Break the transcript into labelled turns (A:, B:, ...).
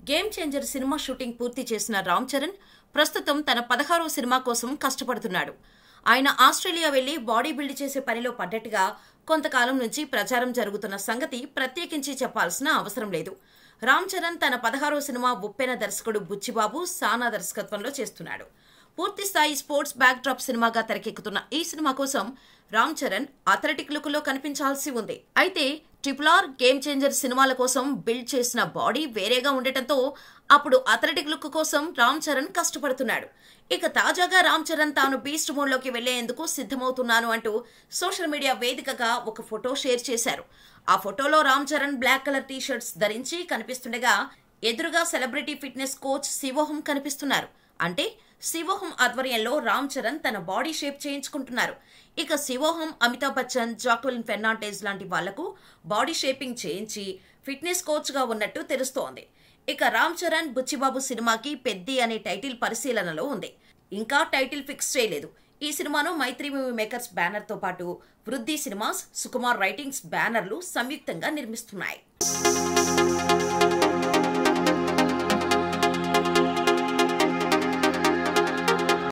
A: Game changer cinema shooting పూర్తి చేసిన రామ్ చరణ్ ప్రస్తుతం తన 16వ సినిమా కోసం కష్టపడుతున్నాడు. ఆయన ఆస్ట్రేలియా వెళ్లి బాడీ బిల్డ్ చేసే పనిలో పడ్డట్టుగా కొంతకాలం నుంచి ప్రచారం జరుగుతున్న సంగతి ప్రత్యేకించి చెప్పాల్సిన అవసరం లేదు. రామ్ చరణ్ తన 16వ సినిమా ఉప్పెన దర్శకుడు బుచ్చిబాబు సానా దర్శకత్వంలో చేస్తున్నాడు. పూర్తిస్థాయి స్పోర్ట్స్ బ్యాక్ డ్రాప్ సినిమాగా తెరకెక్కుతున్న ఈ సినిమా కోసం రామ్ చరణ్ అథ్లెటిక్ లుక్ లో కనిపించాల్సి ఉంది. అయితే RRR, గేమ్ చేంజర్ సినిమాల కోసం బిల్డ్ చేసిన బాడీ వేరేగా ఉండటంతో అప్పుడు అథ్లెటిక్ లుక్ కోసం రామ్ చరణ్ కష్టపడుతున్నాడు. ఇక తాజాగా రామ్ చరణ్ తాను బీస్ట్ మోడ్ లోకి వెళ్లేందుకు సిద్ధమవుతున్నాను అంటూ సోషల్ మీడియా వేదికగా ఒక ఫోటో షేర్ చేశారు. ఆ ఫోటోలో Ram Charan black colour T shirts ధరించి కనిపిస్తుండగా ఎదురుగా సెలబ్రిటీ ఫిట్నెస్ కోచ్ శివోహం కనిపిస్తున్నారు. అంటే శివోహం ఆధ్వర్యంలో రామ్ చరణ్ తన బాడీ షేప్ చేయించుకుంటున్నారు. ఇక శివోహం అమితాబ్ బచ్చన్, జాక్వెలిన్ ఫెర్నాండెజ్ లాంటి వాళ్లకు బాడీ షేపింగ్ చేయించి ఫిట్నెస్ కోచ్ గా ఉన్నట్టు తెలుస్తోంది. ఇక రామ్ చరణ్ బుచ్చిబాబు సినిమాకి పెద్ది అనే టైటిల్ పరిశీలనలో ఉంది. ఇంకా టైటిల్ ఫిక్స్ చేయలేదు. ఈ సినిమాను మైత్రి మూవీ మేకర్స్ బ్యానర్ తో పాటు వృద్ధి సినిమాస్, సుకుమార్ రైటింగ్స్ బ్యానర్లు సంయుక్తంగా నిర్మిస్తున్నాయి.